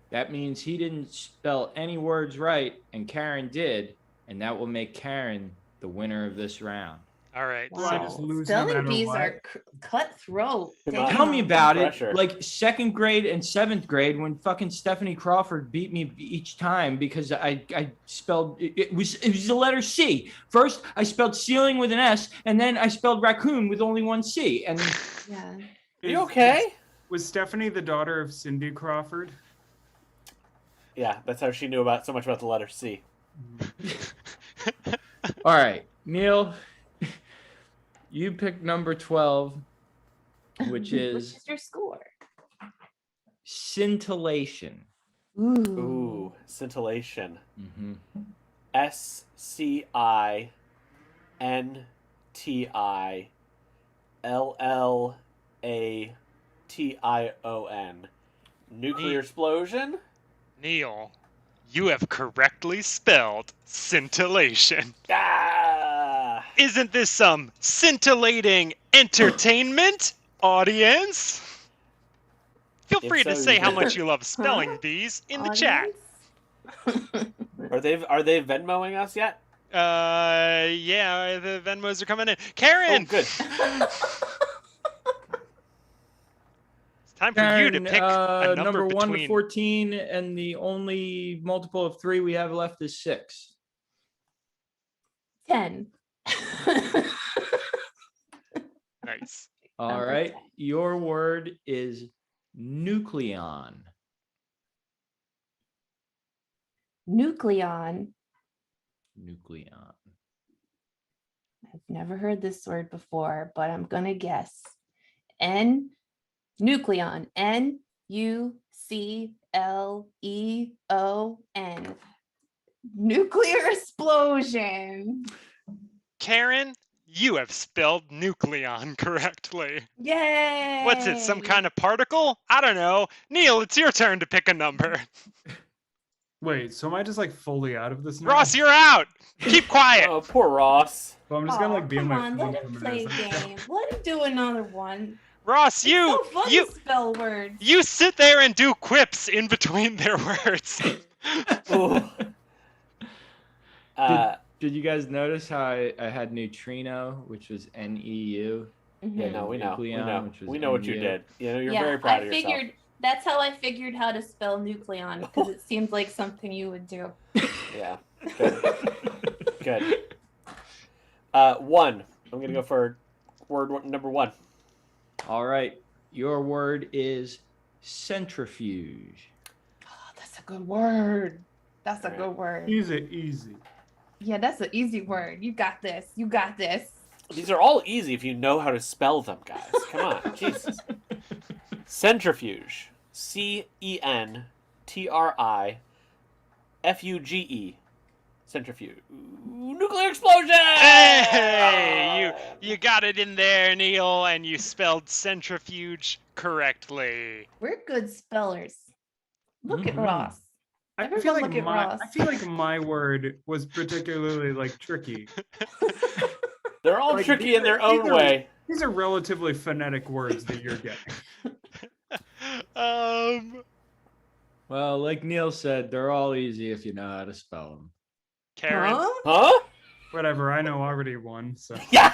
that means he didn't spell any words right, and Karen did, and that will make Karen the winner of this round.
All right.
Well, I
So
just lose no
Spelling
matter
bees
what.
are cutthroat.
Come on.
Tell me about it.
Pressure.
Like 2nd grade and 7th grade when fucking Stephanie Crawford beat me each time because I spelled it was the letter C. First I spelled ceiling with an S, and then I spelled raccoon with only one C. And
Yeah.
Are you okay?
Was Stephanie the daughter of Cindy Crawford?
Yeah, that's how she knew so much about the letter C.
all right, Neil, you picked number 12, which is
your score?
scintillation.
Ooh, scintillation.
Mm-hmm.
SCINTILLATION. Nuclear explosion?
Neil, You have correctly spelled scintillation.
Ah!
Isn't this some scintillating entertainment, audience? Feel
If
free to
so,
say
you
how
can-
much you love spelling
Huh?
bees in the chat.
Audience?
Are they Venmoing us yet?
Yeah, the Venmos are coming in.
Oh,
Karen!
good.
It's time for you to
Karen,
pick a number
1 to
between
14, and the only multiple of 3 we have left is 6.
10.
Nice.
All
Number
right.
10.
Your word is nucleon.
Nucleon.
Nucleon.
I've never heard this word before, but I'm gonna guess. Nucleon. Nucleon. Nuclear explosion.
Karen, you have spelled nucleon correctly.
Yay!
What's it, some kind of particle? I don't know. Neil, it's your turn to pick a number.
Wait, so am I just like fully out of this now?
Ross, you're out. Keep quiet.
Oh, poor Ross.
So I'm just gonna like be on
come
my
on,
phone
let
for a
him play a
minute.
game. Let him do another one.
Ross,
It's so fun to spell words.
you sit there and do quips in between their words.
Ooh.
Did you guys notice how I had neutrino, which was NEU?
Mhm.
Yeah, no, we know. We
Nucleon,
know.
which was
We know what you
NU.
did. You know, you're
Yeah,
very proud
I
of yourself.
figured that's how I figured how to spell nucleon because it seems like something you would do.
Yeah. Good. Good. 1. I'm gonna go for number 1.
All right. Your word is centrifuge.
Oh, that's a good word. That's a
Right.
good word.
Easy.
Yeah, that's an easy word. You got this. You got this.
These are all easy if you know how to spell them, guys. Come on, Jesus. Centrifuge. CENTRIFUGE. Centrifuge. Nuclear explosion!
Hey, you got it in there, Neil, and you spelled centrifuge correctly.
We're good spellers. Look at
Mhm.
Ross.
I
Everyone
feel like
look at Ross.
I feel like my word was particularly like tricky.
They're all
Like,
tricky
these
in their
are-
own
these are-
way.
These are relatively phonetic words that you're getting.
Well, like Neil said, they're all easy if you know how to spell them.
Karen.
Huh?
Huh?
Whatever, I know already one. So
Yeah.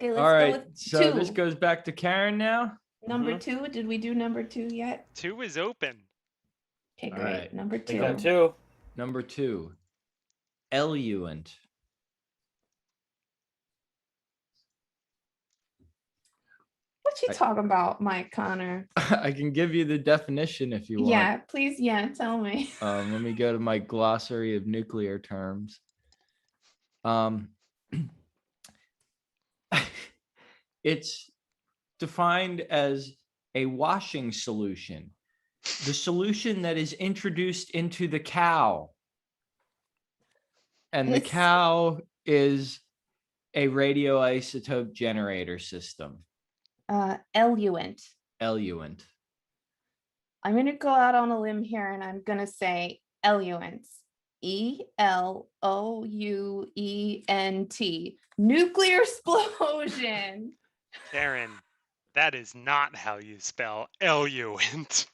Okay, let's
All
go
right.
with
So
2.
this goes back to Karen now.
Number
Mhm.
2. Did we do number 2 yet?
2 is open.
Okay,
All
great.
right.
Number
We
2.
got 2.
Number 2. Eluent.
What you talking about, Mike Connor?
I can give you the definition if you want.
Yeah, please, tell me.
Let me go to my glossary of nuclear terms. It's defined as a washing solution, the solution that is introduced into the cow. And the
It's-
cow is a radioisotope generator system,
Eluent.
eluent.
I'm gonna go out on a limb here and I'm gonna say eluent. ELOUENT. Nuclear explosion.
Karen, that is not how you spell eluent.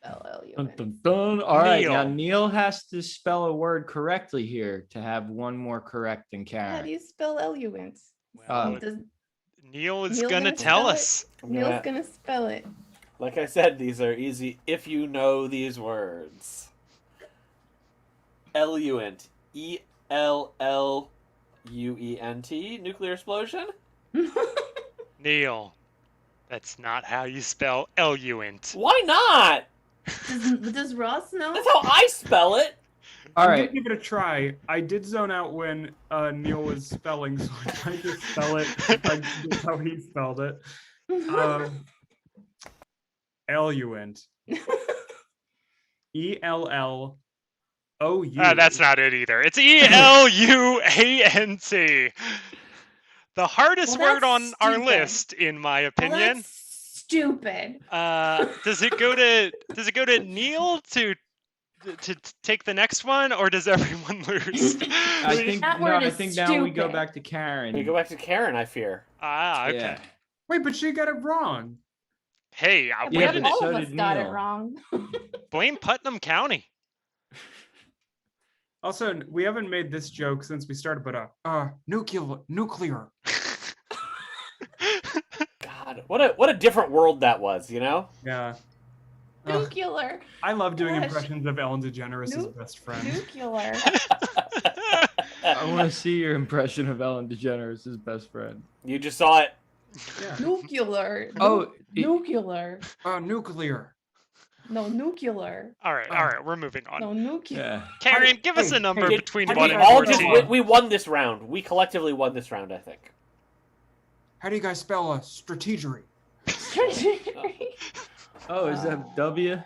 Spell
Dun,
eluent.
dun, dun. All right, now
Neil.
Neil has to spell a word correctly here to have one more correct than
How do
Karen.
you spell eluent?
Well,
Does-
Neil is
Neil
gonna
gonna
tell
spell it?
us.
Neil's gonna spell it.
Like I said, these are easy if you know these words. Eluent. ELLUENT. Nuclear explosion?
Neil, that's not how you spell eluent.
Why not?
Does Ross know?
That's how I spell it.
All
I'm
right,
gonna give it a try. I did zone out when Neil was spelling, so I tried to spell it like just how he spelled it. Eluent. ELLOU.
That's not it either. It's ELUANT. The hardest
Well,
word on
that's
our
stupid.
list, in my
Well,
opinion.
that's stupid.
Does it go to Neil to take the next one, or does everyone lose?
I think now we go
stupid.
back to Karen.
We go back to Karen, I fear.
Okay.
Yeah.
Wait, but she got it wrong.
Hey,
Yeah,
blame,
but
all
so
of us
did
got it
Neil.
wrong.
blame Putnam County.
Also, we haven't made this joke since we started, but nuclear.
God, what a different world that was, you know?
Yeah. Ugh,
Nuclear.
I love doing
Gosh.
impressions of Ellen DeGeneres'
Nu-
best friend.
Nuclear.
I want to see your impression of Ellen DeGeneres' best friend.
You just saw it.
Yeah.
Nuclear.
Oh,
Nuclear.
Nuclear.
No, nuclear.
All right, we're moving on.
No, nuclear.
yeah.
Karen, give us
hey,
a number
hey,
between
how do
1
you
and
guys
All
14.
just we won this round. We collectively won this round, I think.
How do you guys spell a strategery?
Oh, is that W?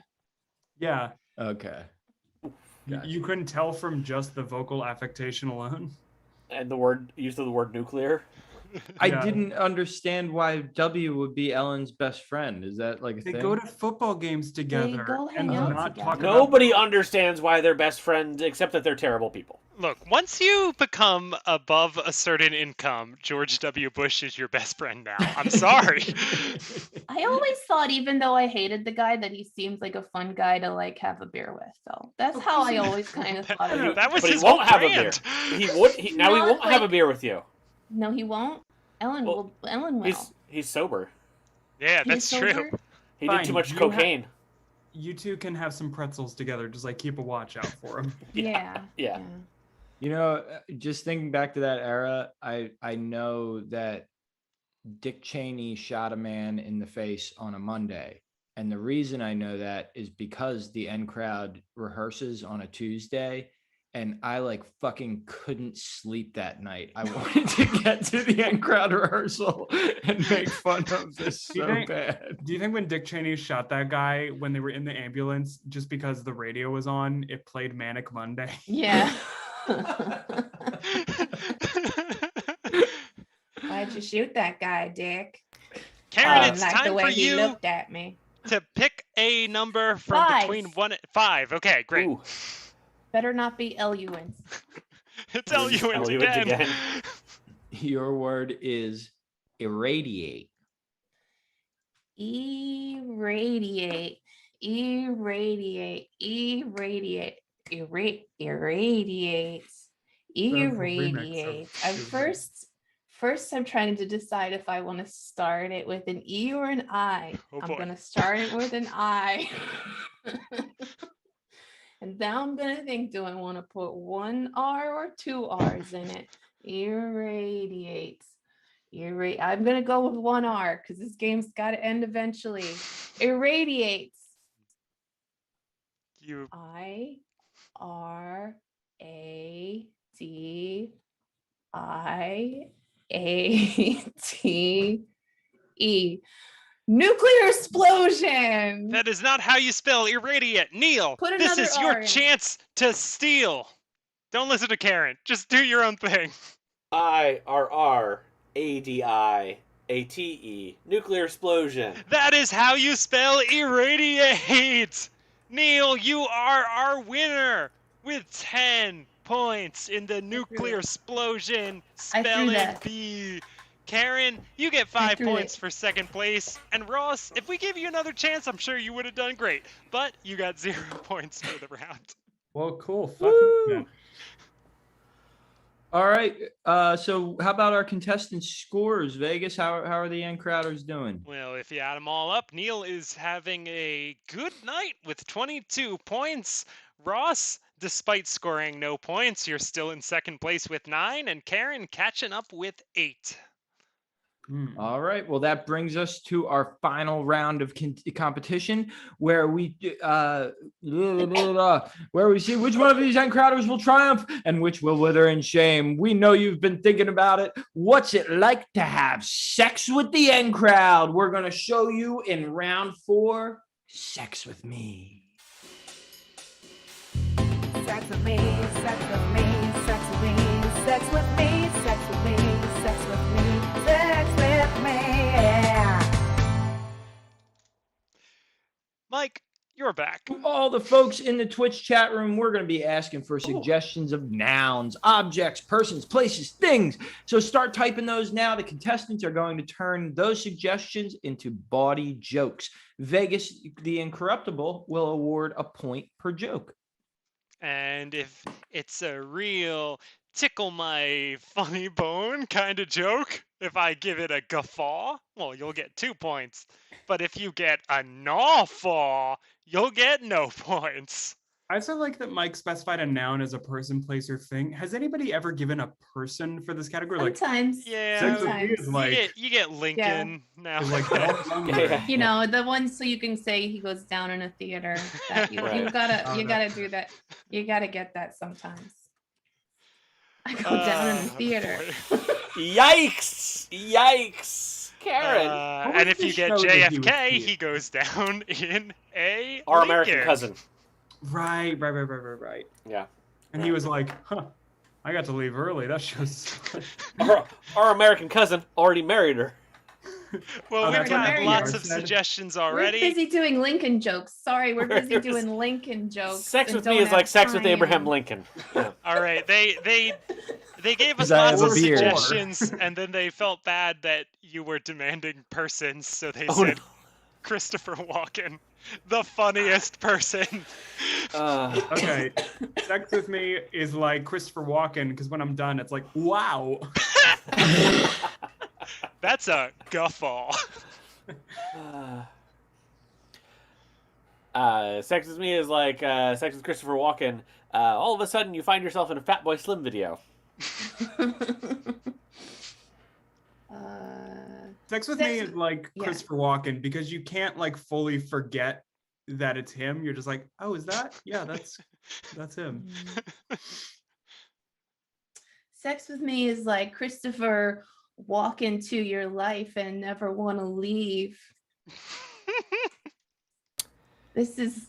Yeah.
Okay.
You couldn't tell from just the vocal affectation alone.
And use of the word nuclear.
I
Yeah.
didn't understand why W would be Ellen's best friend. Is that like a
They
thing?
go to football games together
go
and
hang
do
out
not
together.
talk about.
Nobody understands why they're best friends except that they're terrible people.
Look, once you become above a certain income, George W. Bush is your best friend now. I'm sorry.
I always thought, even though I hated the guy, that he seems like a fun guy to like have a beer with. So that's how I always kind of thought of him.
That was
But he
his
won't
whole
have a beer.
brand.
He now he
Not
won't have a
like-
beer with you.
No, he won't. Ellen
Well,
will. Ellen will.
He's sober.
Yeah,
He's
that's true.
sober?
He
Fine,
did too much
you
cocaine.
You two can have some pretzels together. Just like keep a watch out for him.
Yeah.
You know, just thinking back to that era, I know that Dick Cheney shot a man in the face on a Monday. And the reason I know that is because the N Crowd rehearses on a Tuesday. And I like fucking couldn't sleep that night. I wanted to get to the N Crowd rehearsal and make fun of this
Do you
so
think-
bad.
Do you think when Dick Cheney shot that guy when they were in the ambulance, just because the radio was on, it played Manic Monday?
Yeah. Why'd you shoot that guy, Dick?
Karen,
I
it's
like the
time
way
for
he
you
looked at me.
to pick a number from
Five.
between 1 and 5. Okay, great.
Ooh,
Better not be L-U-N.
It's L-U-N
L-U-N
again.
again.
Your word is irradiate.
Irradiate. Irradiate. Irradiate. Irradiate. Irradiate. I'm first I'm trying to decide if I want to start it with an E or an I.
Oh,
I'm
boy.
gonna start it with an I. And now I'm gonna think, do I want to put one R or two R's in it? Irradiates. I'm gonna go with one R because this game's gotta end eventually. Irradiates.
You
IRRADIATE. Nuclear explosion.
That is not how you spell irradiate. Neil,
Put
this
another
is your
R in.
chance to steal. Don't listen to Karen. Just do your own thing.
IRRADIATE. Nuclear explosion.
That is how you spell irradiate. Neil, you are our winner with 10 points in the nuclear explosion
I threw
spelling
that.
bee. Karen, you get 5
threw
points
it.
for second place. And Ross, if we gave you another chance, I'm sure you would have done great. But you got 0 points for the round.
Well, cool. Fuck
Woo!
me, man.
All right. So how about our contestant scores? Vegas, how are the N Crowders doing?
Well, if you add them all up, Neil is having a good night with 22 points. Ross, despite scoring no points, you're still in second place with 9, and Karen catching up with 8.
All right. Well, that brings us to our final round of competition, where we see which one of these N Crowders will triumph and which will wither in shame. We know you've been thinking about it. What's it like to have sex with the N Crowd? We're gonna show you in round 4. Sex with me.
Sex with me, sex with me, sex with me, sex with me, sex with me, sex with me, sex with me, yeah.
Mike, you're back.
All the folks in the Twitch chat room, we're going to be asking for suggestions of nouns, objects, persons, places, things. So start typing those now. The contestants are going to turn those suggestions into bawdy jokes. Vegas, the incorruptible, will award a point per joke.
And if it's a real tickle my funny bone kind of joke, if I give it a guffaw, well, you'll get 2 points. But if you get a gnaw-faw, you'll get no points.
I also like that Mike specified a noun as a person, place, or thing. Has anybody ever given a person for this category? Like,
Sometimes.
Yeah,
sex with me
sometimes.
is like,
you get Lincoln now.
is like all younger.
Yeah.
You know, the one so you can say he goes down in a theater. That you
Right.
gotta do that. You gotta get that sometimes. I go down in the theater.
Boy.
Yikes! Yikes! Karen.
What
And
was
if
the
you get
show that he was
JFK,
in?
he goes down in a
Our American
Lincoln.
cousin.
Right.
Yeah.
And he was like, huh, I got to leave early. That show's
Our American cousin already married her.
Well,
Oh,
we've
that's
what
got
Mary
lots
Yard
of
said.
suggestions
We're
already.
busy doing Lincoln jokes. Sorry, we're busy
Where's-
doing Lincoln jokes.
Sex
and
with me
don't
is like
have
sex with
time.
Abraham Lincoln. Yeah.
All right, they gave us
'Cause I
lots
have
of
a beard.
suggestions, and then they felt bad that you were demanding persons, so they
Oh,
said
no.
Christopher Walken, the funniest person.
okay. Sex with me is like Christopher Walken because when I'm done, it's like, wow.
That's a guffaw.
Sex with me is like sex with Christopher Walken. All of a sudden, you find yourself in a Fatboy Slim video.
Sex with
Sex
me
with-
is like
yeah.
Christopher Walken because you can't like fully forget that it's him. You're just like, oh, is that? Yeah, that's him.
Sex with me is like Christopher walk into your life and never want to leave. This is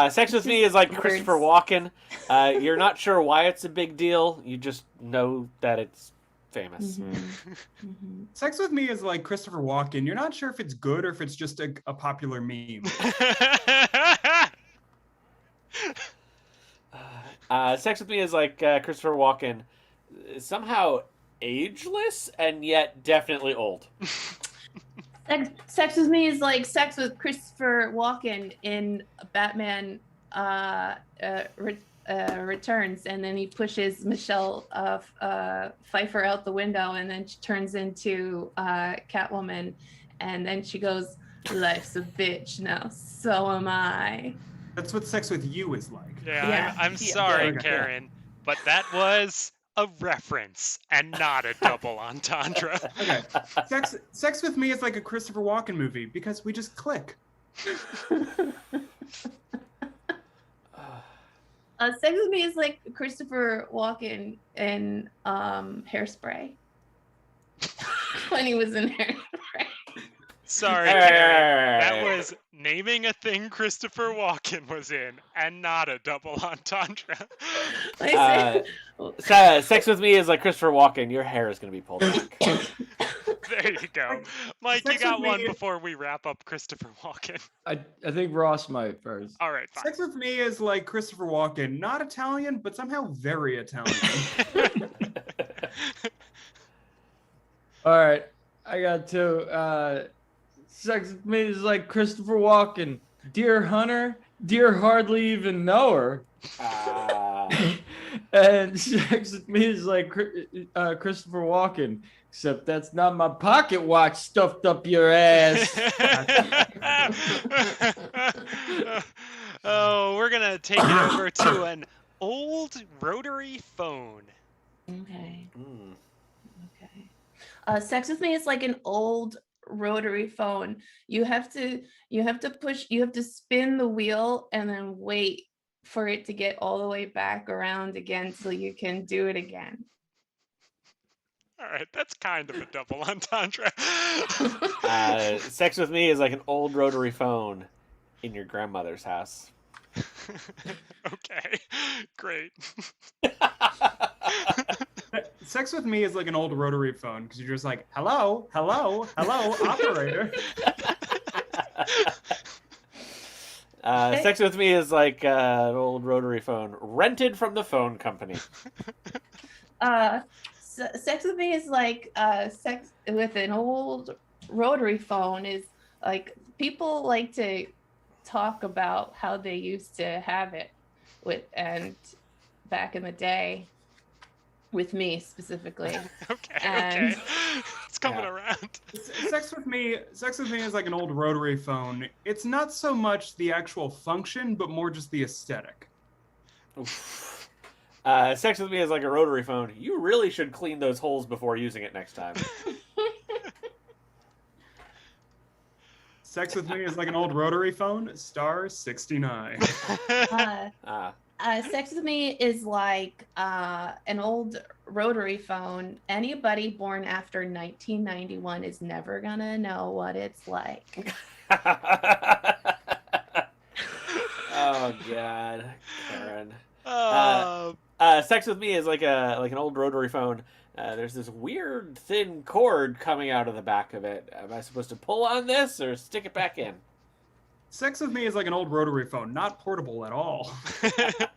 Sex with me is like
Words.
Christopher Walken. You're not sure why it's a big deal. You just know that it's famous.
Mhm.
Sex with me is like Christopher Walken. You're not sure if it's good or if it's just a popular meme.
Sex with me is like Christopher Walken. Somehow ageless and yet definitely old.
Sex with me is like sex with Christopher Walken in Batman Returns, and then he pushes Michelle Pfeiffer out the window, and then she turns into Catwoman, and then she goes, "Life's a bitch now, so am I."
That's what sex with you is like.
Yeah,
Yeah.
I'm
Yeah.
sorry,
Okay.
Karen, but that was a reference and not a double entendre.
Okay. Sex with me is like a Christopher Walken movie because we just click.
Sex with me is like Christopher Walken in Hairspray. When he was in Hairspray.
Sorry, Karen. That was naming a thing Christopher Walken was in and not a double entendre.
I said-
Sex with me is like Christopher Walken. Your hair is going to be pulled back.
There you go. Mike, you
Sex
got
with
one
me-
before we wrap up Christopher Walken.
I think Ross might first.
All right,
Sex with me is like Christopher Walken, not Italian, but somehow very Italian.
fine.
All right, I got two. Sex with me is like Christopher Walken. Dear Hunter, dear hardly even know her. And sex with me is like Christopher Walken, except that's not my pocket watch stuffed up your ass.
Oh, we're gonna take it over to an old rotary phone.
Okay.
Mm.
Okay. Sex with me is like an old rotary phone. You have to spin the wheel and then wait for it to get all the way back around again so you can do it again.
All right, that's kind of a double entendre.
Sex with me is like an old rotary phone in your grandmother's house.
Okay, great.
Sex with me is like an old rotary phone because you're just like, hello, hello, hello, operator.
Sex with me is like an old rotary phone rented from the phone company.
Sex with me is like sex with an old rotary phone is like people like to talk about how they used to have it with and back in the day with me specifically.
Okay,
And-
okay. It's coming
Yeah.
around.
Sex with me is like an old rotary phone. It's not so much the actual function, but more just the aesthetic.
Oof. Sex with me is like a rotary phone. You really should clean those holes before using it next time.
Sex with me is like an old rotary phone, star 69.
uh, sex with me is like an old rotary phone. Anybody born after 1991 is never gonna know what it's like.
Oh God, Karen. Sex with me is like an old rotary phone. There's this weird thin cord coming out of the back of it. Am I supposed to pull on this or stick it back in?
Sex with me is like an old rotary phone, not portable at all.